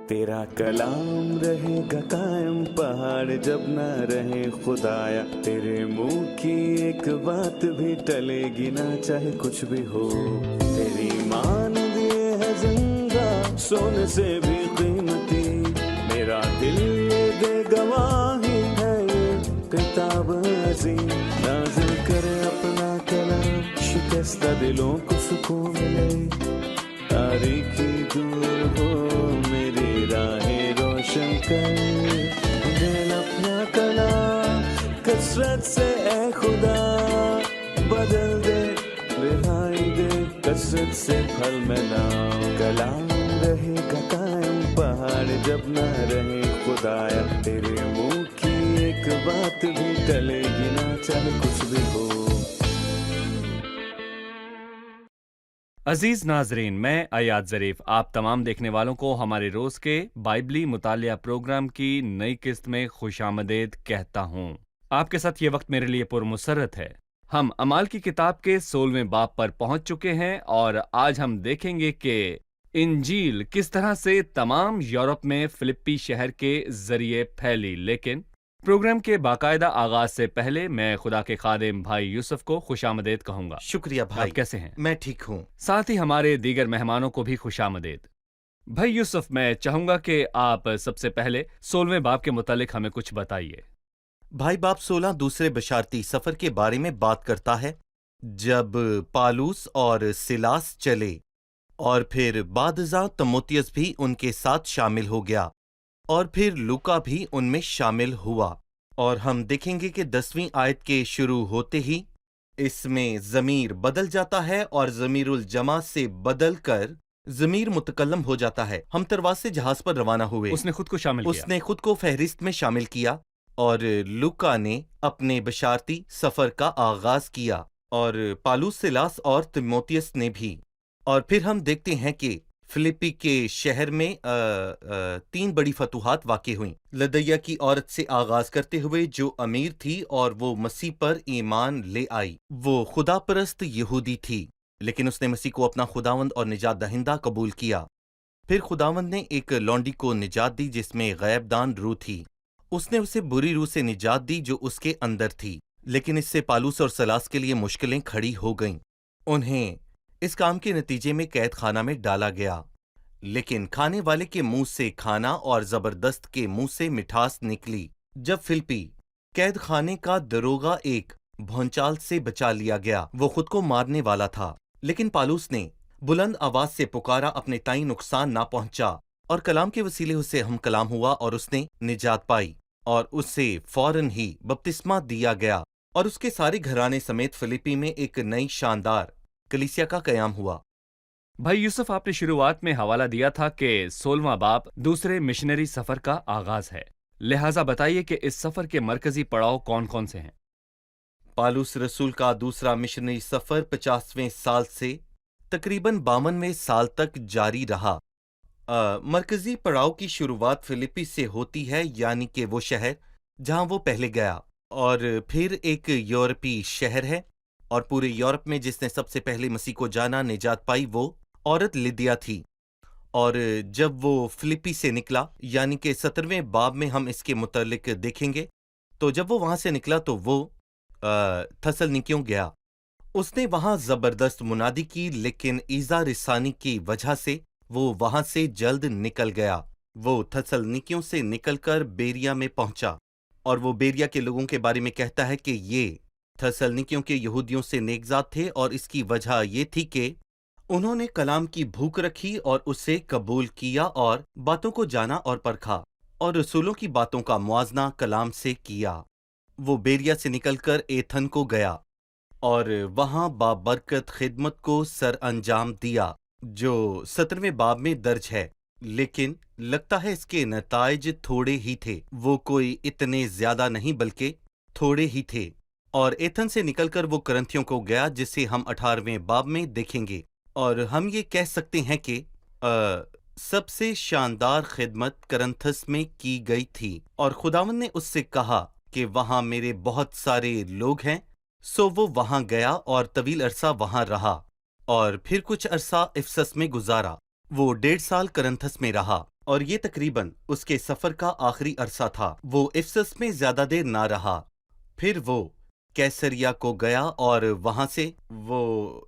तेरा कलाम रहेगा कायम पहाड़ जब न रहे खुदाया, तेरे मुंह की एक बात भी टलेगी ना चाहे कुछ भी हो। तेरी मान दिए है जिंदा सोने से भी कीमती, मेरा दिल ये दे गवाही है ये किताब अजीम। नाज़िल करे अपना कलाम शिकस्ता दिलों को सुकून मिले, तारीखी दूर हो मेरी राहें रोशन कर। दिल अपना कलाम कसरत से ए खुदा बदल दे, रिहाई दे कसरत से फल में नाम। कलाम रहेगा कायम पहाड़ जब न रहे खुदाया, तेरे मुंह की एक बात भी टलेगी ना चाहे कुछ भी हो। अजीज नाजरीन, मैं अयाद ज़रीफ आप तमाम देखने वालों को हमारे रोज के बाइबली मुतालिया प्रोग्राम की नई किस्त में खुशामदीद कहता हूँ। आपके साथ ये वक्त मेरे लिए पुरमुसरत है। हम अमाल की किताब के 16वें बाब पर पहुंच चुके हैं और आज हम देखेंगे कि इंजील किस तरह से तमाम यूरोप में फिलिप्पी शहर के जरिए फैली। लेकिन प्रोग्राम के बाकायदा आगाज से पहले मैं खुदा के खादिम भाई यूसुफ को खुशामदीद कहूंगा। शुक्रिया भाई। आप कैसे हैं? मैं ठीक हूँ। साथ ही हमारे दीगर मेहमानों को भी खुशामदीद। भाई यूसुफ, मैं चाहूंगा कि आप सबसे पहले 16वें बाब के मुतालिक हमें कुछ बताइए। भाई बाब 16 दूसरे बशारती सफर के बारे में बात करता है, जब पालूस और सिलास चले और फिर बादजा तमोतियस भी उनके साथ शामिल हो गया और फिर लूका भी उनमें शामिल हुआ। और हम देखेंगे कि 10वीं आयत के शुरू होते ही इसमें ज़मीर बदल जाता है और ज़मीरुल जमा से बदल कर ज़मीर मुतकल्लम हो जाता है। हम तरवाज से जहाज पर रवाना हुए। उसने खुद को शामिल किया। उसने खुद को फहरिस्त में शामिल किया और लूका ने अपने बशारती सफर का आगाज किया और पालूस, सिलास और तिमोथियस ने भी। और फिर हम देखते हैं कि फिलिप्पी के शहर में 3 बड़ी फतूहात वाक़ई हुई। लदैया की औरत से आगाज करते हुए जो अमीर थी और वो मसीह पर ईमान ले आई। वो खुदा परस्त यहूदी थी, लेकिन उसने मसीह को अपना खुदावंद और निजात दहिंदा कबूल किया। फिर खुदावंद ने एक लौंडी को निजात दी जिसमें गैबदान रूह थी। उसने उसे बुरी रूह से निजात दी जो उसके अंदर थी, लेकिन इससे पालूस और सलास के लिए मुश्किलें खड़ी हो गईं। उन्हें इस काम के नतीजे में कैद खाना में डाला गया, लेकिन खाने वाले के मुंह से खाना और जबरदस्त के मुंह से मिठास निकली। जब फिलिप्पी कैद खाने का दरोगा एक भौंचाल से बचा लिया गया, वो खुद को मारने वाला था, लेकिन पालूस ने बुलंद आवाज से पुकारा, अपने ताई नुकसान ना पहुंचा, और कलाम के वसीले उससे हम कलाम हुआ और उसने निजात पाई और उससे फौरन ही बपतिस्मा दिया गया और उसके सारे घराने समेत फिलिप्पी में एक नई शानदार कलीसिया का कयाम हुआ। भाई यूसुफ, आपने शुरुआत में हवाला दिया था कि 16वां बाब दूसरे मिशनरी सफर का आगाज है, लिहाजा बताइए कि इस सफर के मरकजी पड़ाव कौन कौन से हैं। पालूस रसूल का दूसरा मिशनरी सफर 50वें साल से तकरीबन 52वें साल तक जारी रहा। मरकजी पड़ाव की शुरुआत फिलिप्पी से होती है, यानी कि वो शहर जहां वो पहले गया, और फिर एक यूरोपी शहर है, और पूरे यूरोप में जिसने सबसे पहले मसीह को जाना, निजात पाई, वो औरत लिदिया थी। और जब वो फिलिप्पी से निकला, यानी कि 17वें बाब में हम इसके मुतालिक देखेंगे, तो जब वो वहां से निकला तो वो थसलनिकियों गया। उसने वहां जबरदस्त मुनादी की, लेकिन ईजा रिसानी की वजह से वो वहां से जल्द निकल गया। वो थसलनिकियों से निकलकर बेरिया में पहुंचा, और वो बेरिया के लोगों के बारे में कहता है कि ये थसलनिकियों के यहूदियों से नेकज़ात थे, और इसकी वजह ये थी कि उन्होंने कलाम की भूख रखी और उसे कबूल किया और बातों को जाना और परखा और रसूलों की बातों का मुआजना कलाम से किया। वो बेरिया से निकलकर एथन को गया और वहां बाबरकत खिदमत को सर अंजाम दिया, जो 17वें बाब में दर्ज है, लेकिन लगता है इसके नताइज थोड़े ही थे। वो कोई इतने ज्यादा नहीं बल्कि थोड़े ही थे। और एथन से निकलकर वो करंथियों को गया, जिसे हम 18वें बाब में देखेंगे। और हम ये कह सकते हैं कि सबसे शानदार खिदमत करंथस में की गई थी, और खुदावंद ने उससे कहा कि वहां मेरे बहुत सारे लोग हैं। सो वो वहां गया और तवील अरसा वहां रहा, और फिर कुछ अरसा इफसस में गुजारा। वो 1.5 साल करंथस में रहा اور یہ تقریباً اس کے سفر کا آخری عرصہ تھا۔ وہ افسس میں زیادہ دیر نہ رہا، پھر وہ کیسریا کو گیا اور وہاں سے وہ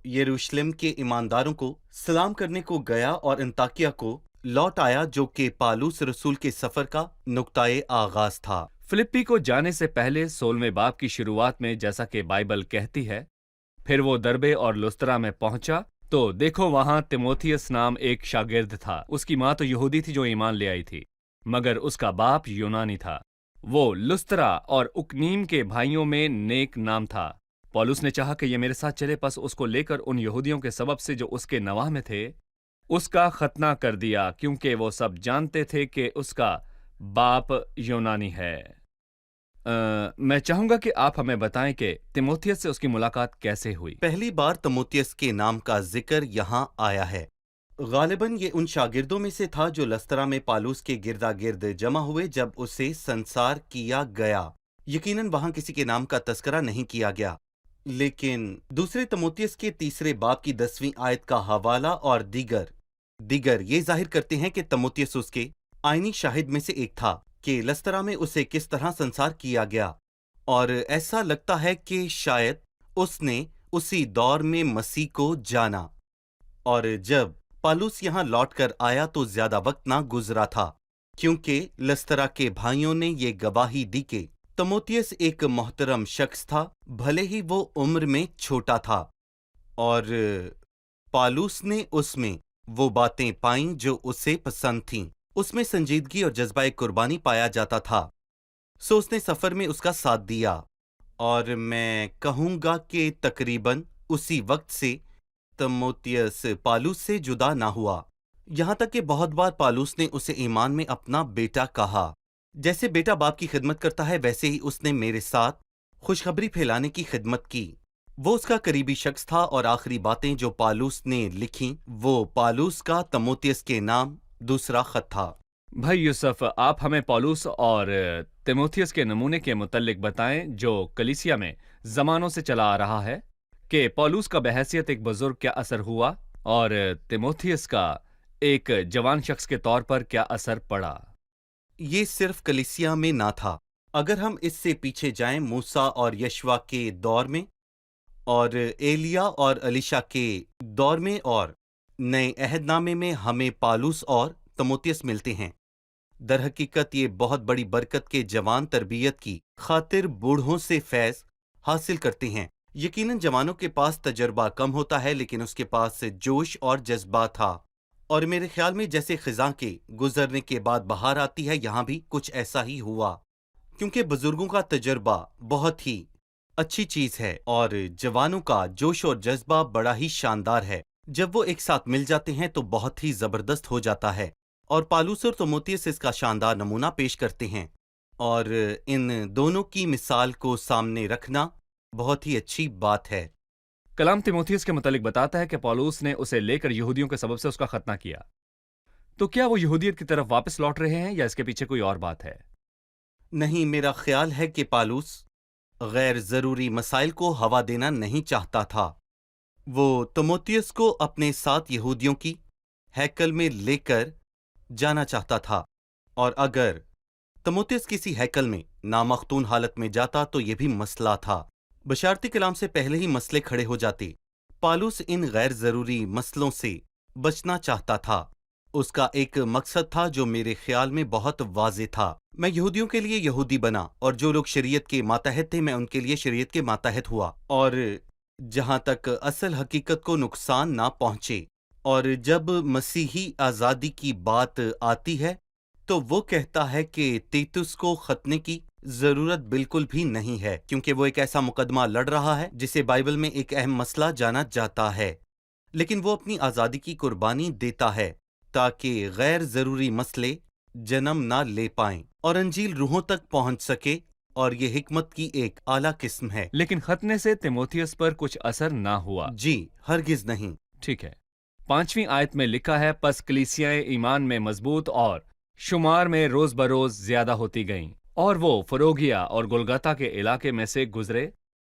یروشلم کے ایمانداروں کو سلام کرنے کو گیا اور انطاکیہ کو لوٹ آیا، جو کہ پالوس رسول کے سفر کا نقطۂ آغاز تھا۔ فلپی کو جانے سے پہلے 16ویں باب کی شروعات میں جیسا کہ بائبل کہتی ہے، پھر وہ دربے اور لسترا میں پہنچا تو دیکھو وہاں تیموتھیوس نام ایک شاگرد تھا۔ اس کی ماں تو یہودی تھی جو ایمان لے آئی تھی، مگر اس کا باپ یونانی تھا۔ وہ لسترا اور اکنیم کے بھائیوں میں نیک نام تھا۔ پولس نے چاہا کہ یہ میرے ساتھ چلے، پس اس کو لے کر ان یہودیوں کے سبب سے جو اس کے نواح میں تھے اس کا ختنہ کر دیا، کیونکہ وہ سب جانتے تھے کہ اس کا باپ یونانی ہے۔ میں چاہوں گا کہ آپ ہمیں بتائیں کہ تیموتھیوس سے اس کی ملاقات کیسے ہوئی۔ پہلی بار تیموتھیوس کے نام کا ذکر یہاں آیا ہے۔ غالباً یہ ان شاگردوں میں سے تھا جو لسترا میں پالوس کے گردا گرد جمع ہوئے جب اسے سنسار کیا گیا۔ یقیناً وہاں کسی کے نام کا تذکرہ نہیں کیا گیا، لیکن دوسرے تیموتھیوس کے 3 باب کی 10ویں آیت کا حوالہ اور دیگر یہ ظاہر کرتے ہیں کہ تیموتھیوس اس کے آئینی شاہد میں سے ایک تھا کہ لسترا میں اسے کس طرح سنسار کیا گیا، اور ایسا لگتا ہے کہ شاید اس نے اسی دور میں مسیح کو جانا، اور جب پالوس یہاں لوٹ کر آیا تو زیادہ وقت نہ گزرا تھا، کیونکہ لسترا کے بھائیوں نے یہ گواہی دی کہ تیموتھیوس ایک محترم شخص تھا، بھلے ہی وہ عمر میں چھوٹا تھا، اور پالوس نے اس میں وہ باتیں پائیں جو اسے پسند تھیں۔ اس میں سنجیدگی اور جذبہ قربانی پایا جاتا تھا، سو اس نے سفر میں اس کا ساتھ دیا، اور میں کہوں گا کہ تقریباً اسی وقت سے تیموتھیوس پالوس سے جدا نہ ہوا، یہاں تک کہ بہت بار پالوس نے اسے ایمان میں اپنا بیٹا کہا۔ جیسے بیٹا باپ کی خدمت کرتا ہے، ویسے ہی اس نے میرے ساتھ خوشخبری پھیلانے کی خدمت کی۔ وہ اس کا قریبی شخص تھا، اور آخری باتیں جو پالوس نے لکھیں وہ پالوس کا تیموتھیوس کے نام دوسرا خط تھا۔ بھائی یوسف، آپ ہمیں پالوس اور تیموتھیوس کے نمونے کے متعلق بتائیں جو کلیسیا میں زمانوں سے چلا آ رہا ہے، کہ پالوس کا بحیثیت ایک بزرگ کیا اثر ہوا اور تیموتھیوس کا ایک جوان شخص کے طور پر کیا اثر پڑا۔ یہ صرف کلیسیا میں نہ تھا، اگر ہم اس سے پیچھے جائیں موسیٰ اور یشوا کے دور میں، اور ایلیا اور الیشا کے دور میں، اور نئے عہد نامے میں ہمیں پالوس اور تیموتھیوس ملتے ہیں۔ در حقیقت یہ بہت بڑی برکت کے جوان تربیت کی خاطر بوڑھوں سے فیض حاصل کرتے ہیں۔ یقیناً جوانوں کے پاس تجربہ کم ہوتا ہے، لیکن اس کے پاس جوش اور جذبہ تھا، اور میرے خیال میں جیسے خزاں کے گزرنے کے بعد بہار آتی ہے، یہاں بھی کچھ ایسا ہی ہوا، کیونکہ بزرگوں کا تجربہ بہت ہی اچھی چیز ہے، اور جوانوں کا جوش اور جذبہ بڑا ہی شاندار ہے۔ جب وہ ایک ساتھ مل جاتے ہیں تو بہت ہی زبردست ہو جاتا ہے، اور پالوس اور تیموتھیوس اس کا شاندار نمونہ پیش کرتے ہیں، اور ان دونوں کی مثال کو سامنے رکھنا بہت ہی اچھی بات ہے۔ کلام تیموتھیوس کے متعلق بتاتا ہے کہ پالوس نے اسے لے کر یہودیوں کے سبب سے اس کا ختنہ کیا، تو کیا وہ یہودیت کی طرف واپس لوٹ رہے ہیں یا اس کے پیچھے کوئی اور بات ہے؟ نہیں، میرا خیال ہے کہ پالوس غیر ضروری مسائل کو ہوا دینا نہیں چاہتا تھا۔ وہ تیموتھیوس کو اپنے ساتھ یہودیوں کی ہیکل میں لے کر جانا چاہتا تھا، اور اگر تیموتھیوس کسی ہیکل میں نامختون حالت میں جاتا تو یہ بھی مسئلہ تھا، بشارتی کلام سے پہلے ہی مسئلے کھڑے ہو جاتے۔ پالوس ان غیر ضروری مسئلوں سے بچنا چاہتا تھا۔ اس کا ایک مقصد تھا جو میرے خیال میں بہت واضح تھا۔ میں یہودیوں کے لیے یہودی بنا، اور جو لوگ شریعت کے ماتحت تھے میں ان کے لیے شریعت کے ماتحت ہوا، اور جہاں تک اصل حقیقت کو نقصان نہ پہنچے۔ اور جب مسیحی آزادی کی بات آتی ہے تو وہ کہتا ہے کہ تیتس کو ختنے کی ضرورت بالکل بھی نہیں ہے، کیونکہ وہ ایک ایسا مقدمہ لڑ رہا ہے جسے بائبل میں ایک اہم مسئلہ جانا جاتا ہے، لیکن وہ اپنی آزادی کی قربانی دیتا ہے تاکہ غیر ضروری مسئلے جنم نہ لے پائیں اور انجیل روحوں تک پہنچ سکے، اور یہ حکمت کی ایک اعلیٰ قسم ہے۔ لیکن ختنے سے تیموتھیوس پر کچھ اثر نہ ہوا۔ جی ہرگز نہیں۔ ٹھیک ہے، 5ویں آیت میں لکھا ہے، پس کلیسیائیں ایمان میں مضبوط اور شمار میں روز بروز زیادہ ہوتی گئیں، اور وہ فروگیا اور گلگتا کے علاقے میں سے گزرے،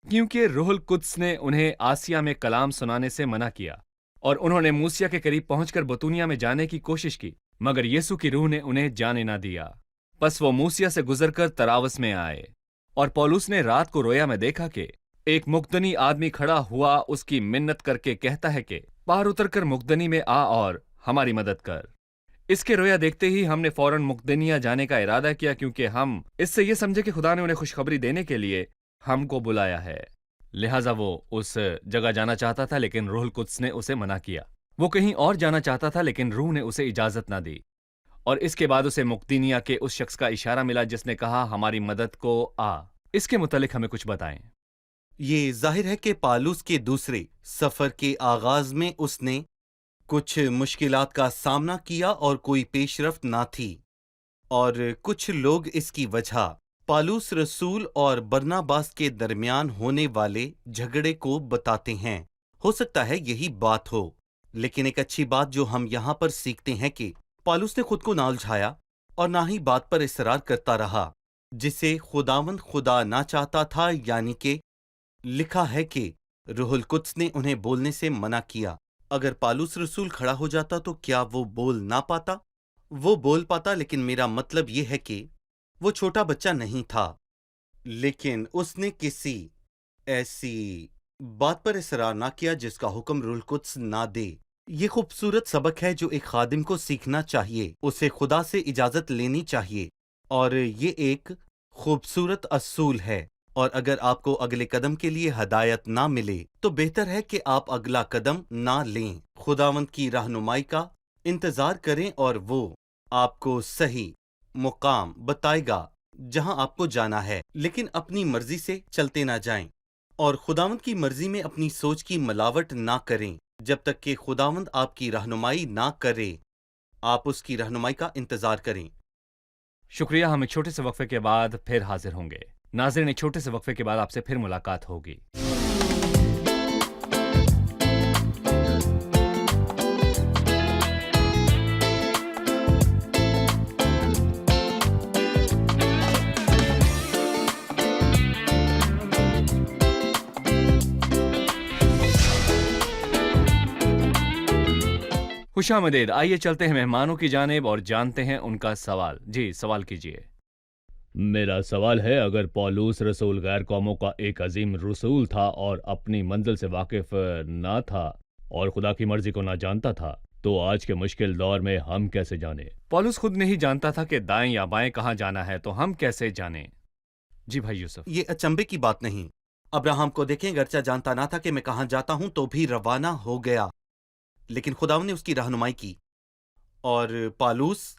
کیونکہ روح القدس نے انہیں آسیا میں کلام سنانے سے منع کیا، اور انہوں نے موسیہ کے قریب پہنچ کر بتونیا میں جانے کی کوشش کی، मगर यीशु की रूह ने उन्हें जाने ना दिया। बस वो मूसिया से गुजरकर तरावस में आए, और पौलुस ने रात को रोया में देखा कि एक मुकदनी आदमी खड़ा हुआ उसकी मिन्नत करके कहता है कि बाहर उतरकर मुकदनी में आ और हमारी मदद कर। इसके रोया देखते ही हमने फौरन मुकदनिया जाने का इरादा किया, क्योंकि हम इससे ये समझे कि खुदा ने उन्हें खुशखबरी देने के लिए हमको बुलाया है। लिहाजा वो उस जगह जाना चाहता था, लेकिन रूहुल कुद्स ने उसे मना किया। वो कहीं और जाना चाहता था, लेकिन रूह ने उसे इजाजत ना दी। और इसके बाद उसे मुकदनिया के उस शख्स का इशारा मिला जिसने कहा, हमारी मदद को आ। इसके मुतालिक हमें कुछ बताएं। ये जाहिर है कि पालूस के दूसरे सफर के आगाज में उसने कुछ मुश्किलात का सामना किया और कोई पेशरफ्त ना थी, और कुछ लोग इसकी वजह पालूस रसूल और बरनाबास के दरमियान होने वाले झगड़े को बताते हैं। हो सकता है यही बात हो, लेकिन एक अच्छी बात जो हम यहाँ पर सीखते हैं कि पालूस ने खुद को ना उलझाया और ना ही बात पर इसरार करता रहा जिसे खुदावंद खुदा ना चाहता था, यानी कि लिखा है कि रूहुल कुद्स ने उन्हें बोलने से मना किया। अगर पालूस रसूल खड़ा हो जाता तो क्या वो बोल ना पाता? वो बोल पाता, लेकिन मेरा मतलब ये है कि वो छोटा बच्चा नहीं था, लेकिन उसने किसी ऐसी बात पर इसरार ना किया जिसका हुक्म रूहुल कुद्स ना दे। ये खूबसूरत सबक है जो एक खादिम को सीखना चाहिए। उसे खुदा से इजाजत लेनी चाहिए, और ये एक खूबसूरत असूल है। और अगर आपको अगले कदम के लिए हदायत ना मिले तो बेहतर है कि आप अगला कदम ना लें। खुदावंद की रहनुमाई का इंतजार करें और वो आपको सही मुकाम बताएगा जहां आपको जाना है, लेकिन अपनी मर्जी से चलते ना जाएं और खुदावंद की मर्जी में अपनी सोच की मिलावट ना करें। जब तक कि खुदावंद आपकी रहनुमाई ना करे, आप उसकी रहनुमाई का इंतजार करें। शुक्रिया। हम एक छोटे से वक्फे के बाद फिर हाजिर होंगे। नाज़रीन, एक छोटे से वक्फे के बाद आपसे फिर मुलाकात होगी। खुशामदीद। आइए चलते हैं मेहमानों की जानिब और जानते हैं उनका सवाल। जी, सवाल कीजिए। मेरा सवाल है, अगर पौलुस रसूल गैर कौमों का एक अजीम रसूल था और अपनी मंजिल से वाकिफ ना था और खुदा की मर्जी को ना जानता था, तो आज के मुश्किल दौर में हम कैसे जाने? पौलुस खुद नहीं जानता था कि दाएं या बाएं कहाँ जाना है, तो हम कैसे जाने? जी भाई यूसुफ। ये अचंभे की बात नहीं। अब्राहम को देखें, गर्चा जानता ना था कि मैं कहाँ जाता हूं तो भी रवाना हो गया, लेकिन खुदावंद ने उसकी रहनुमाई की। और पालूस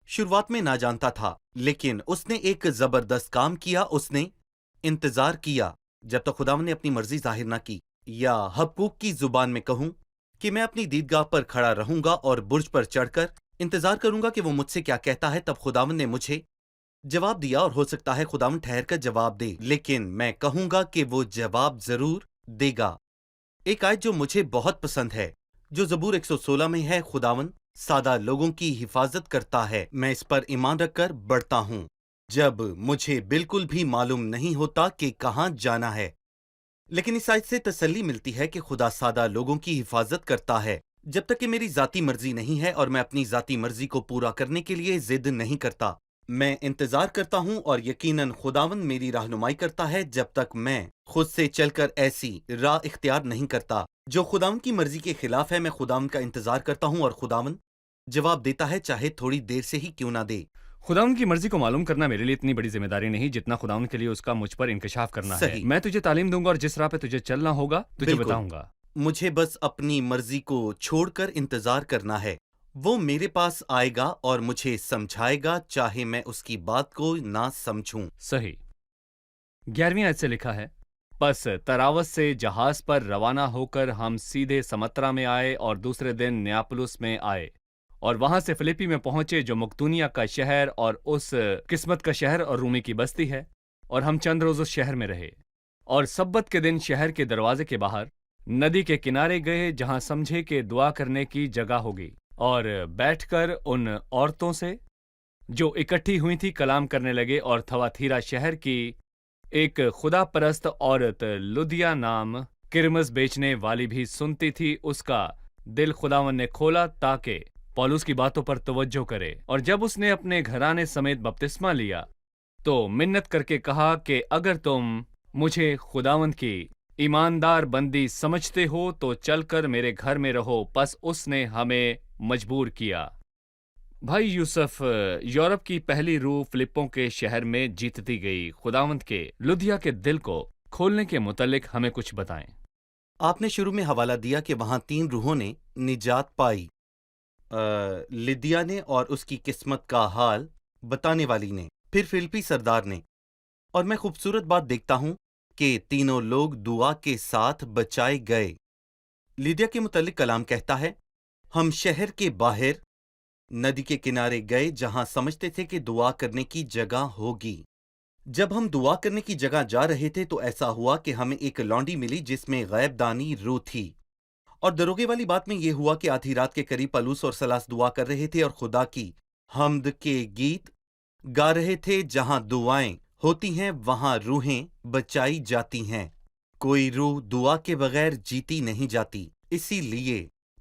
शुरुआत में ना जानता था, लेकिन उसने एक जबरदस्त काम किया। उसने इंतजार किया जब तक खुदावंद ने अपनी मर्जी जाहिर ना की। या हबकूक की जुबान में कहूं कि मैं अपनी दीदगाह पर खड़ा रहूंगा और बुर्ज पर चढ़कर इंतजार करूंगा कि वो मुझसे क्या कहता है। तब खुदावंद ने मुझे जवाब दिया, और हो सकता है खुदावंद ठहर कर जवाब दे, लेकिन मैं कहूंगा कि वो जवाब जरूर देगा। एक आयत जो मुझे बहुत पसंद है, जो ज़बूर 116 में है, खुदावंद सादा लोगों की हिफाजत करता है, मैं इस पर ईमान रखकर बढ़ता हूँ जब मुझे बिल्कुल भी मालूम नहीं होता कि कहाँ जाना है। लेकिन इस आयत से तसल्ली मिलती है कि खुदा सादा लोगों की हिफाजत करता है जब तक कि मेरी जाती मर्जी नहीं है, और मैं अपनी जाती मर्जी को पूरा करने के लिए जिद नहीं करता। मैं इंतजार करता हूँ और यकीनन खुदावंद मेरी रहनुमाई करता है जब तक मैं खुद से चलकर ऐसी राह इख्तियार नहीं करता जो खुदावंद की मर्जी के खिलाफ है। मैं खुदावंद का इंतजार करता हूँ और खुदावंद जवाब देता है, चाहे थोड़ी देर से ही क्यों ना दे। खुदावंद की मर्जी को मालूम करना मेरे लिए इतनी बड़ी जिम्मेदारी नहीं जितना खुदावंद के लिए उसका मुझ पर इंकशाफ करना है। सही। मैं तुझे तालीम दूंगा और जिस राह पे तुझे चलना होगा तुझे बिल्कुल। बताऊंगा। मुझे बस अपनी मर्जी को छोड़कर इंतजार करना है। वो मेरे पास आएगा और मुझे समझाएगा, चाहे मैं उसकी बात को ना समझूं। सही। 11वीं आयत से लिखा है, बस तरावस से जहाज पर रवाना होकर हम सीधे समत्रा में आए और दूसरे दिन नियापुलिस में आए और वहां से फिलिपी में पहुंचे, जो मकदूनिया का शहर और उस किस्मत का शहर और रूमी की बस्ती है। और हम चंद रोज उस शहर में रहे और सब्बत के दिन शहर के दरवाजे के बाहर नदी के किनारे गए, जहां समझे कि दुआ करने की जगह होगी, और बैठकर उन औरतों से जो इकट्ठी हुई थी कलाम करने लगे। और थवाथीरा शहर की एक खुदा परस्त औरत लुदिया नाम किरमस बेचने वाली भी सुनती थी। उसका दिल खुदावन ने खोला ताकि पौलुस की बातों पर तवज्जो करे। और जब उसने अपने घराने समेत बपतिस्मा लिया तो मिन्नत करके कहा कि अगर तुम मुझे खुदावंद की ईमानदार बंदी समझते हो तो चलकर मेरे घर में रहो। बस उसने हमें मजबूर किया। भाई यूसुफ, यूरोप की पहली रूह फिलिप्पों के शहर में जीतती गई। खुदावंद के लुदिया के दिल को खोलने के मुतल्लिक हमें कुछ बताएं। आपने शुरू में हवाला दिया कि वहां 3 रूहों ने निजात पाई, लिदिया ने और उसकी किस्मत का हाल बताने वाली ने, फिर फिलिप्पी सरदार ने। और मैं खूबसूरत बात देखता हूं कि तीनों लोग दुआ के साथ बचाए गए। लिदिया के मुतल्लिक कलाम कहता है, हम शहर के बाहर नदी के किनारे गए जहां समझते थे कि दुआ करने की जगह होगी। जब हम दुआ करने की जगह जा रहे थे तो ऐसा हुआ कि हमें एक लौंडी मिली जिसमें गैबदानी रूह थी। और दरोगे वाली बात में यह हुआ कि आधी रात के करीब पलूस और सलास दुआ कर रहे थे और खुदा की हम्द के गीत गा रहे थे। जहां दुआएं होती हैं वहां रूहें बचाई जाती हैं। कोई रूह दुआ के बगैर जीती नहीं जाती। इसीलिए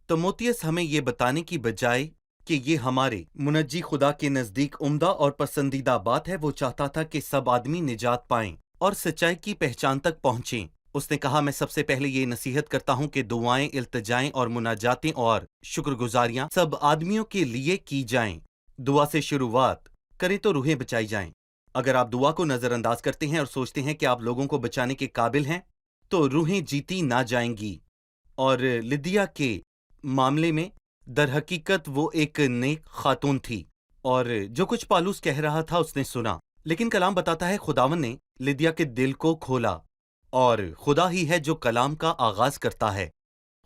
तिमोथियस हमें ये बताने की बजाय कि ये हमारे मुनज्जी खुदा के नजदीक उम्दा और पसंदीदा बात है, वो चाहता था कि सब आदमी निजात पाएं और सच्चाई की पहचान तक पहुंचें। उसने कहा, मैं सबसे पहले ये नसीहत करता हूं कि दुआएं, इल्तिजाएं और मुनाजातें और शुक्रगुजारियां सब आदमियों के लिए की जाएं। दुआ से शुरुआत करें तो रूहें बचाई जाएं। अगर आप दुआ को नजरअंदाज करते हैं और सोचते हैं कि आप लोगों को बचाने के काबिल हैं तो रूहें जीती ना जाएंगी। और लिदिया के मामले में दर हकीकत वो एक नेक खातून थी और जो कुछ पालूस कह रहा था उसने सुना। लेकिन कलाम बताता है खुदावन ने लिदिया के दिल को खोला और खुदा ही है जो कलाम का आगाज करता है।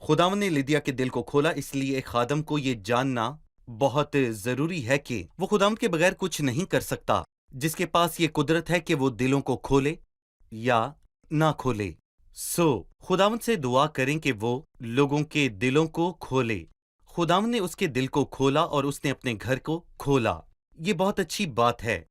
खुदावन ने लिदिया के दिल को खोला, इसलिए एक खादम को ये जानना बहुत जरूरी है कि वो खुदावन के बगैर कुछ नहीं कर सकता, जिसके पास ये कुदरत है कि वो दिलों को खोले या ना खोले। खुदावन से दुआ करें कि वो लोगों के दिलों को खोले। खुदावन ने उसके दिल को खोला और उसने अपने घर को खोला। ये बहुत अच्छी बात है।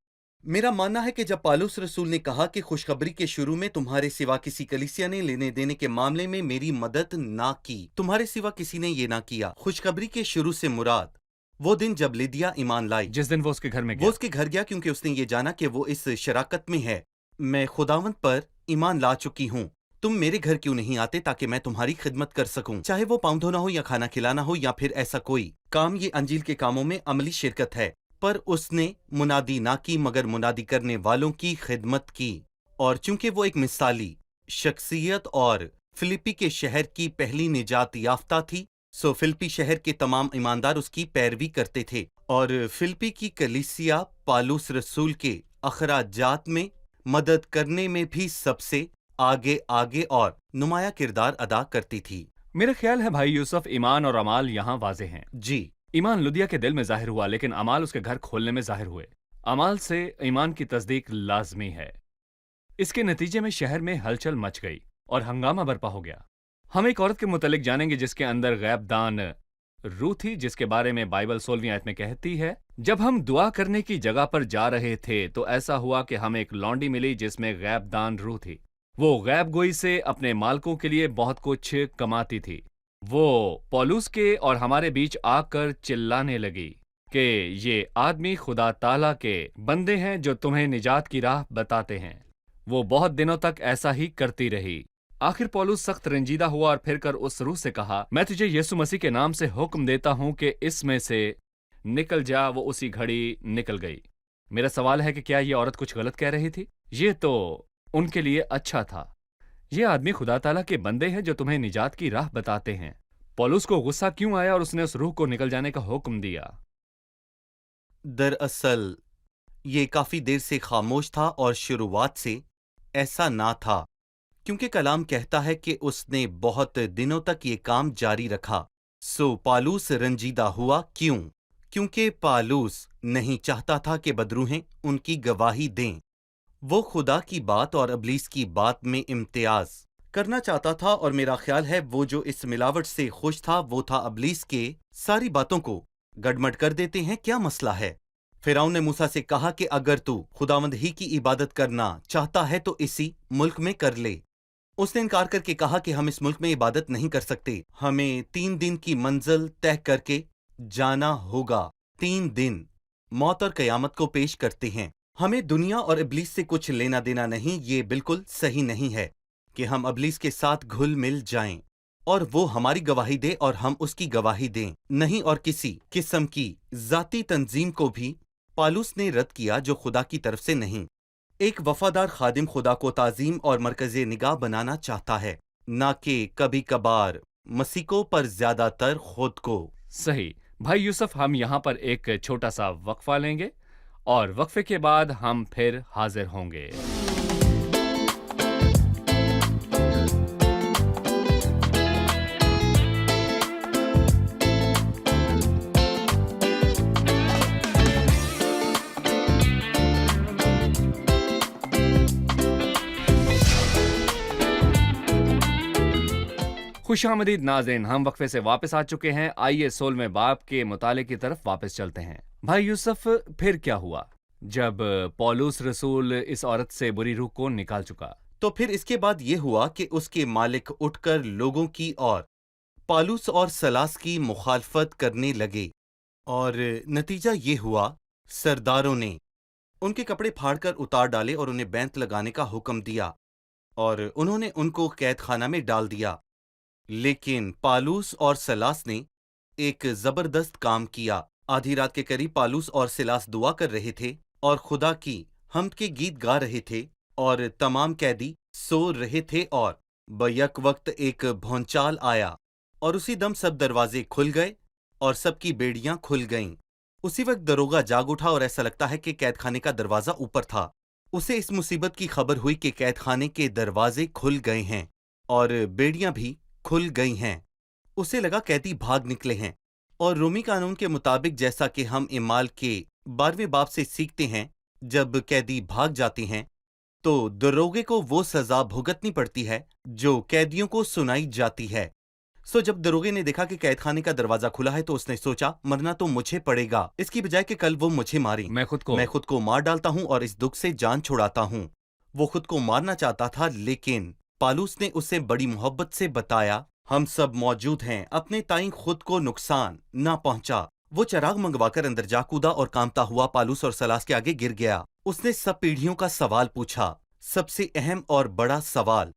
मेरा मानना है कि जब पालूस रसूल ने कहा कि खुशखबरी के शुरू में तुम्हारे सिवा किसी कलीसिया ने लेने देने के मामले में मेरी मदद ना की, तुम्हारे सिवा किसी ने ये ना किया। खुशखबरी के शुरू से मुराद वो दिन जब लिदिया ईमान लाई, जिस दिन वो उसके घर में वो गया। उसके घर गया क्योंकि उसने ये जाना कि वो इस शराकत में है, मैं खुदावंत पर ईमान ला चुकी हूँ। तुम मेरे घर क्यों नहीं आते ताकि मैं तुम्हारी खिदमत कर सकूं, चाहे वो पाँव धोना हो या खाना खिलाना हो या फिर ऐसा कोई काम। ये अंजील के कामों में अमली शिरकत है। पर उसने मुनादी ना की मगर मुनादी करने वालों की खिदमत की। और चूंकि वो एक मिसाली शख्सियत और फिलिप्पी के शहर की पहली निजात याफ्ता थी, सो फिलिप्पी शहर के तमाम ईमानदार उसकी पैरवी करते थे। और फिलिप्पी की कलीसिया पालूस रसूल के अखराजात में मदद करने में भी सबसे आगे और नुमाया किरदार अदा करती थी। मेरा ख्याल है भाई यूसुफ, ईमान और अमाल यहाँ वाज़ेह हैं। जी, ईमान लुदिया के दिल में जाहिर हुआ, लेकिन अमाल उसके घर खोलने में जाहिर हुए। अमाल से ईमान की तस्दीक लाजमी है। इसके नतीजे में शहर में हलचल मच गई और हंगामा बर्पा हो गया। हम एक औरत के मुतल्लिक जानेंगे जिसके अंदर गैबदान रूह थी, जिसके बारे में बाइबल 16वीं आयत में कहती है, जब हम दुआ करने की जगह पर जा रहे थे तो ऐसा हुआ कि हमें एक लौंडी मिली जिसमें गैबदान रूह थी। वो गैब गोई से अपने मालकों के लिए बहुत कुछ कमाती थी। वो पौलुस के और हमारे बीच आकर चिल्लाने लगी कि ये आदमी खुदा ताला के बंदे हैं जो तुम्हें निजात की राह बताते हैं। वो बहुत दिनों तक ऐसा ही करती रही। आखिर पौलुस सख्त रंजीदा हुआ और फिर कर उस रूह से कहा, मैं तुझे यीशु मसीह के नाम से हुक्म देता हूं कि इसमें से निकल जा। वो उसी घड़ी निकल गई। मेरा सवाल है कि क्या ये औरत कुछ गलत कह रही थी? ये तो उनके लिए अच्छा था। ये आदमी खुदा ताला के बंदे हैं जो तुम्हें निजात की राह बताते हैं। पौलुस को गुस्सा क्यों आया और उसने उस रूह को निकल जाने का हुक्म दिया? दरअसल ये काफी देर से खामोश था और शुरुआत से ऐसा ना था, क्योंकि कलाम कहता है कि उसने बहुत दिनों तक ये काम जारी रखा। पालूस रंजीदा हुआ। क्यों? क्योंकि पालूस नहीं चाहता था कि बदरूहें उनकी गवाही दें। वो खुदा की बात और अबलीस की बात में इम्तियाज करना चाहता था, और मेरा ख्याल है वो जो इस मिलावट से खुश था वो था अबलीस के सारी बातों को गड़मड़ कर देते हैं। क्या मसला है? फिरौन ने मूसा से कहा कि अगर तू खुदावंद ही की इबादत करना चाहता है तो इसी मुल्क में कर ले। उसने इनकार करके कहा कि हम इस मुल्क में इबादत नहीं कर सकते, हमें 3 दिन की मंजिल तय करके जाना होगा। 3 दिन मौत और कयामत को पेश करते हैं। हमें दुनिया और इब्लीस से कुछ लेना देना नहीं। ये बिल्कुल सही नहीं है कि हम इब्लीस के साथ घुल मिल जाएं और वो हमारी गवाही दे और हम उसकी गवाही दें। नहीं, और किसी किस्म की जाती तंजीम को भी पालूस ने रद्द किया जो खुदा की तरफ से नहीं। एक वफादार खादिम खुदा को ताजीम और मरकज़े निगाह बनाना चाहता है, ना कि कभी कभार मसीको पर ज्यादातर खुद को। सही। भाई यूसुफ, हम यहाँ पर एक छोटा सा वक्फा लेंगे और वक्फे के बाद हम फिर हाजिर होंगे। खुशामदीद नाज़रीन, हम वक्फे से वापस आ चुके हैं। आइए 16वें बाब के मुताले की तरफ वापस चलते हैं। भाई यूसुफ, फिर क्या हुआ जब पौलुस रसूल इस औरत से बुरी रूह को निकाल चुका? तो फिर इसके बाद ये हुआ कि उसके मालिक उठकर लोगों की और पालूस और सलास की मुखालफत करने लगे, और नतीजा ये हुआ सरदारों ने उनके कपड़े फाड़कर उतार डाले और उन्हें बैंत लगाने का हुक्म दिया, और उन्होंने उनको कैद खाना में डाल दिया। लेकिन पालूस और सलास ने एक जबरदस्त काम किया। आधी रात के करीब पालूस और सिलास दुआ कर रहे थे और खुदा की हम्द के गीत गा रहे थे, और तमाम कैदी सो रहे थे, और बैक वक्त एक भौंचाल आया और उसी दम सब दरवाजे खुल गए और सबकी बेड़ियां खुल गईं। उसी वक्त दरोगा जाग उठा और ऐसा लगता है कि कैद खाने का दरवाजा ऊपर था। उसे इस मुसीबत की खबर हुई कि कैद खाने के दरवाजे खुल गए हैं और बेड़ियां भी खुल गई हैं। उसे लगा कैदी भाग निकले हैं, और रोमी कानून के मुताबिक, जैसा कि हम इमाल के 12वें बाब से सीखते हैं, जब कैदी भाग जाते हैं तो दरोगे को वो सजा भुगतनी पड़ती है जो कैदियों को सुनाई जाती है। सो जब दरोगे ने देखा कि कैद खाने का दरवाजा खुला है तो उसने सोचा, मरना तो मुझे पड़ेगा, इसकी बजाय कि कल वो मुझे मारे। मैं खुद को मार डालता हूँ और इस दुख से जान छुड़ाता हूँ। वो खुद को मारना चाहता था, लेकिन पालूस ने उसे बड़ी मोहब्बत से बताया, हम सब मौजूद हैं, अपने ताईं खुद को नुकसान ना पहुंचा। वो चराग मंगवाकर अंदर जा कूदा और कांपता हुआ पालूस और सलास के आगे गिर गया। उसने सब पीढ़ियों का सवाल पूछा, सबसे अहम और बड़ा सवाल,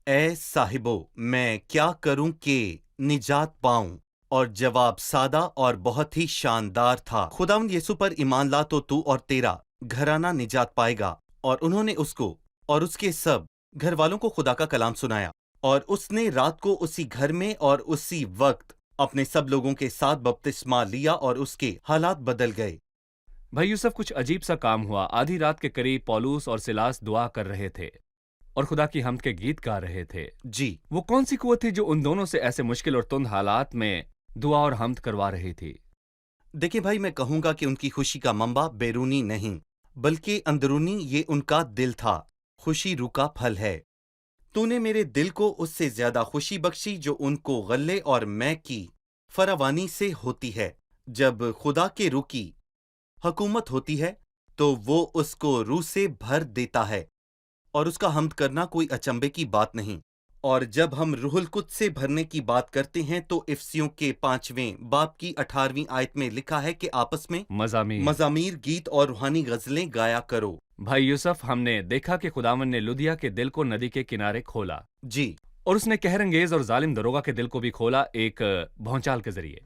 ए साहिबो, मैं क्या करूं कि निजात पाऊं? और जवाब सादा और बहुत ही शानदार था, खुदावंद यीशु पर ईमान ला तो तू और तेरा घराना निजात पाएगा। और उन्होंने उसको और उसके सब घर वालों को खुदा का कलाम सुनाया, और उसने रात को उसी घर में और उसी वक्त अपने सब लोगों के साथ बपतिस्मा लिया और उसके हालात बदल गए। भाई यूसुफ, कुछ अजीब सा काम हुआ। आधी रात के करीब पौलुस और सिलास दुआ कर रहे थे और खुदा की हम्द के गीत गा रहे थे। जी, वो कौन सी कुव्वत थी जो उन दोनों से ऐसे मुश्किल और तुंद हालात में दुआ और हम्द करवा रही थी? देखिए भाई, मैं कहूंगा कि उनकी खुशी का मंबा बैरूनी नहीं बल्कि अंदरूनी, ये उनका दिल था। खुशी रूह का फल है। तूने मेरे दिल को उससे ज्यादा खुशी बख्शी जो उनको गल्ले और मैं की फरावानी से होती है। जब खुदा के रूह की हुकूमत होती है तो वो उसको रूह से भर देता है, और उसका हम्द करना कोई अचंभे की बात नहीं। और जब हम रूहुल कुद्स से भरने की बात करते हैं तो इफसियों के 5वें बाब की 18वीं आयत में लिखा है कि आपस में मज़ामीर, गीत और रूहानी गजलें गाया करो। भाई यूसुफ, हमने देखा कि खुदावन ने लुदिया के दिल को नदी के किनारे खोला जी, और उसने कहरंगेज और जालिम दरोगा के दिल को भी खोला, एक भौंचाल के जरिए।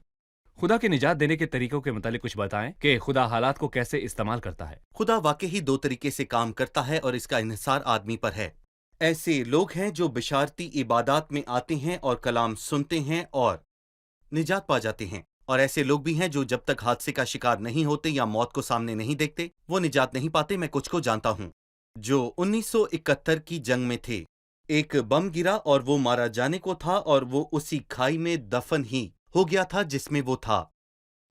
खुदा के निजात देने के तरीकों के मुतालिक कुछ बताएं कि खुदा हालात को कैसे इस्तेमाल करता है। खुदा वाकई ही 2 तरीके से काम करता है और इसका इन्हिसार आदमी पर है। ऐसे लोग हैं जो बिशारती इबादत में आते हैं और कलाम सुनते हैं और निजात पा जाते हैं, और ऐसे लोग भी हैं जो जब तक हादसे का शिकार नहीं होते या मौत को सामने नहीं देखते वो निजात नहीं पाते। मैं कुछ को जानता हूं जो 1971 की जंग में थे। एक बम गिरा और वो मारा जाने को था, और वो उसी खाई में दफन ही हो गया था जिसमें वो था,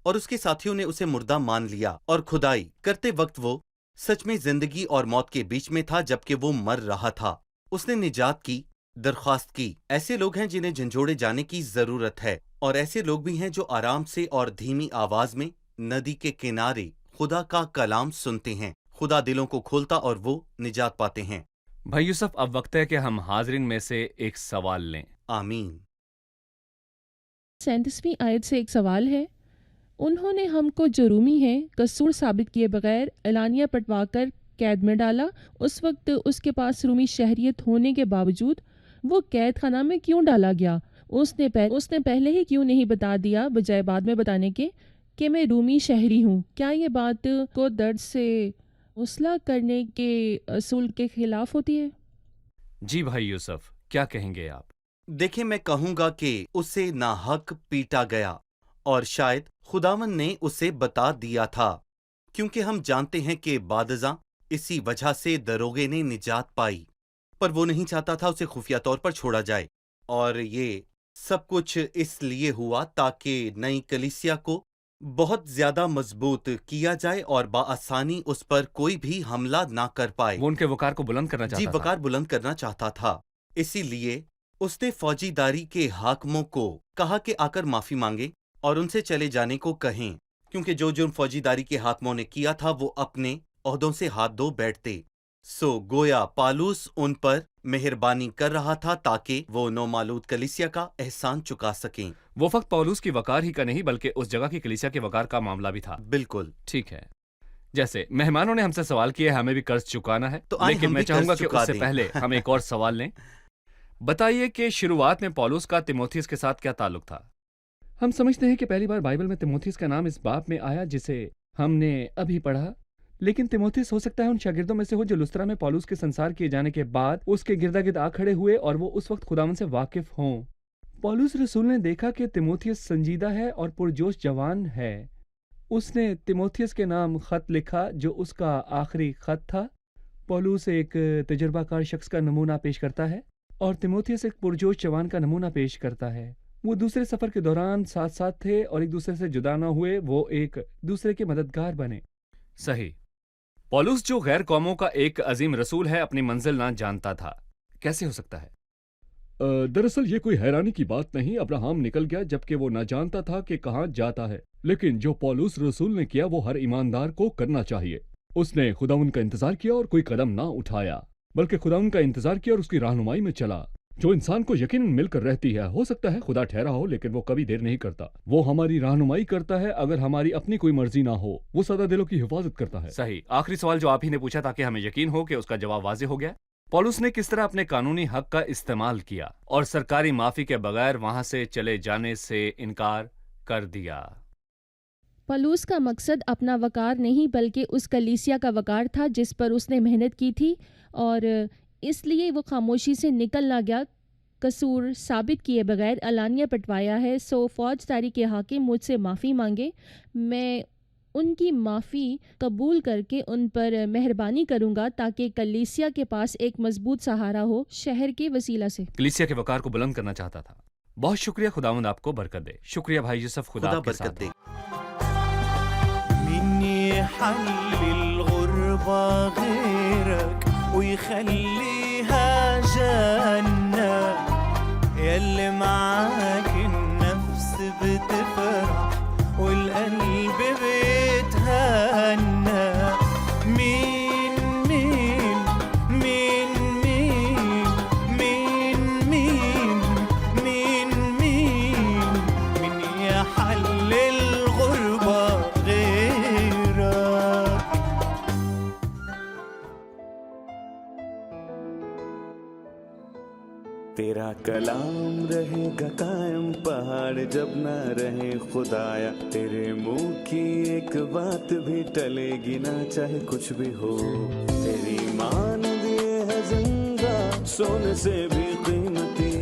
और उसके साथियों ने उसे मुर्दा मान लिया। और खुदाई करते वक्त वो सच में जिंदगी और मौत के बीच में था जबकि वो मर रहा था। उसने निजात की दरख्वास्त की। ऐसे लोग हैं जिन्हें झंझोड़े जाने की जरूरत है, और ऐसे लोग भी हैं जो आराम से और धीमी आवाज में नदी के किनारे खुदा का कलाम सुनते हैं। खुदा दिलों को खोलता और वो निजात पाते हैं। भाई यूसुफ, अब वक्त है कि हम हाजरीन में से एक सवाल लें। आमीन। 37वीं आयत से एक सवाल है। انہوں نے ہم کو جو رومی ہے قصور ثابت کیے بغیر اعلانیہ پٹوا کر قید میں ڈالا۔ اس وقت اس کے پاس رومی شہریت ہونے کے باوجود وہ قید خانہ میں کیوں ڈالا گیا؟ اس نے پہلے ہی کیوں نہیں بتا دیا بجائے بعد میں بتانے کے کہ میں رومی شہری ہوں؟ کیا یہ بات کو درد سے اصلاح کرنے کے اصول کے خلاف ہوتی ہے؟ جی بھائی یوسف، کیا کہیں گے آپ؟ دیکھیں، میں کہوں گا کہ اسے ناحق پیٹا گیا اور شاید خداوند نے اسے بتا دیا تھا، کیونکہ ہم جانتے ہیں کہ بعد ازاں اسی وجہ سے دروگے نے نجات پائی، پر وہ نہیں چاہتا تھا اسے خفیہ طور پر چھوڑا جائے، اور یہ سب کچھ اس لیے ہوا تاکہ نئی کلیسیا کو بہت زیادہ مضبوط کیا جائے اور بآسانی اس پر کوئی بھی حملہ نہ کر پائے۔ وہ ان کے وقار کو بلند کرنا چاہتا جی، تھا۔ وقار بلند کرنا چاہتا تھا، اسی لیے اس نے فوجی داری کے حاکموں کو کہا کہ آ کر معافی مانگیں اور ان سے چلے جانے کو کہیں، کیونکہ جو جرم فوجی داری کے حاکموں نے کیا تھا وہ اپنے عہدوں سے ہاتھ دھو بیٹھتے۔ سو گویا پالوس ان پر مہربانی کر رہا تھا تاکہ وہ نومولود کلیسیا کا احسان چکا سکیں۔ وہ فقط پولوس کی وقار ہی کا نہیں بلکہ اس جگہ کی کلیسیا کے وقار کا معاملہ بھی تھا۔ بالکل ٹھیک ہے، جیسے مہمانوں نے ہم سے سوال کیا ہے ہمیں بھی قرض چکانا ہے، تو آئیں لیکن ہم میں بھی چاہوں گا قرض کہ چکا اس سے دیں۔ پہلے ہم ایک اور سوال لیں۔ بتائیے کہ شروعات میں پولوس کا تیموتھیوس کے ساتھ کیا تعلق تھا؟ ہم سمجھتے ہیں کہ پہلی بار بائبل میں تیموتھیوس کا نام اس باب میں آیا جسے ہم نے ابھی پڑھا، لیکن تیموتھیوس ہو سکتا ہے ان شاگردوں میں سے ہو جو لسترا میں پولوس کے سنسار کیے جانے کے بعد اس کے گردا گرد آ کھڑے ہوئے اور وہ اس وقت خداوند سے واقف ہوں۔ پولوس رسول نے دیکھا کہ تیموتھیوس سنجیدہ ہے اور پرجوش جوان ہے۔ اس نے تیموتھیوس کے نام خط لکھا جو اس کا آخری خط تھا۔ پولوس ایک تجربہ کار شخص کا نمونہ پیش کرتا ہے اور تیموتھیوس ایک پرجوش جوان کا نمونہ پیش کرتا ہے۔ وہ دوسرے سفر کے دوران ساتھ ساتھ تھے اور ایک دوسرے سے جدا نہ ہوئے، وہ ایک دوسرے کے مددگار بنے۔ صحیح۔ پولوس جو غیر قوموں کا ایک عظیم رسول ہے اپنی منزل نہ جانتا تھا، کیسے ہو سکتا ہے؟ دراصل یہ کوئی حیرانی کی بات نہیں، ابراہم نکل گیا جبکہ وہ نہ جانتا تھا کہ کہاں جاتا ہے، لیکن جو پولوس رسول نے کیا وہ ہر ایماندار کو کرنا چاہیے۔ اس نے خداوند کا انتظار کیا اور کوئی قدم نہ اٹھایا، بلکہ خداوند کا انتظار کیا اور اس کی رہنمائی میں چلا، جو انسان کو یقیناً مل کر رہتی ہے۔ ہو سکتا ہے خدا ٹھہرا ہو لیکن وہ کبھی دیر نہیں کرتا، وہ ہماری رہنمائی کرتا ہے اگر ہماری اپنی کوئی مرضی نہ ہو، وہ سادہ دلوں کی حفاظت کرتا ہے۔ صحیح۔ آخری سوال جو آپ ہی نے پوچھا تاکہ ہمیں یقین ہو کہ اس کا جواب واضح ہو گیا۔ پولوس نے کس طرح اپنے قانونی حق کا استعمال کیا اور سرکاری معافی کے بغیر وہاں سے چلے جانے سے انکار کر دیا؟ پولوس کا مقصد اپنا وقار نہیں بلکہ اس کلیسیا کا وقار تھا جس پر اس نے محنت کی تھی، اور اس لیے وہ خاموشی سے نکل نہ گیا، قصور ثابت کیے بغیر اعلانیہ پٹوایا ہے۔ سو فوج داری کے حاکم مجھ سے معافی مانگے، میں ان کی معافی قبول کر کے ان پر مہربانی کروں گا تاکہ کلیسیا کے پاس ایک مضبوط سہارا ہو شہر کے وسیلہ سے۔ کلیسیا کے وقار کو بلند کرنا چاہتا تھا۔ بہت شکریہ، خداوند آپ کو برکت دے۔ شکریہ بھائی یوسف، خدا آپ کے برکت ساتھ دے۔ مين يحل الغربة غيرك ويخليها جنة، ياللي معاك النفس بتفرح والقلب بيتهنى. مين مين مين مين مين مين مين مين مين يحل الغربة غيرك. تیرا کلام رہے گا قائم پہاڑ جب نہ رہے خدایا، تیرے منہ کی ایک بات بھی ٹلے گی نہ چاہے کچھ بھی ہو، تیری مان دیے ہے زندہ سونے سے بھی قیمتی،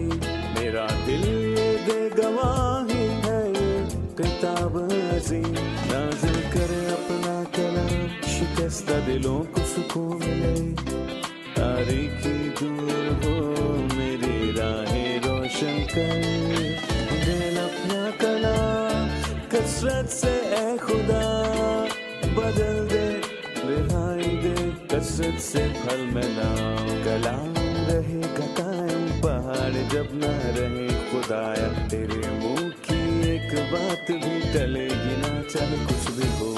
میرا دل یہ دے گواہی ہے یہ کتاب عظیم، نازل کرے اپنا کلام شکستہ دلوں کو سکون ملے، تاریکی دور ہو میری راہیں روشن کر، دل اپنا کلام کثرت سے اے خدا بدل دے، رہائی دے کثرت سے پھل ملاؤ، کلام رہے گا قائم پہاڑ جب نہ رہے خدایا، تیرے منہ کی ایک بات بھی ٹلے گی نہ چاہے کچھ بھی ہو،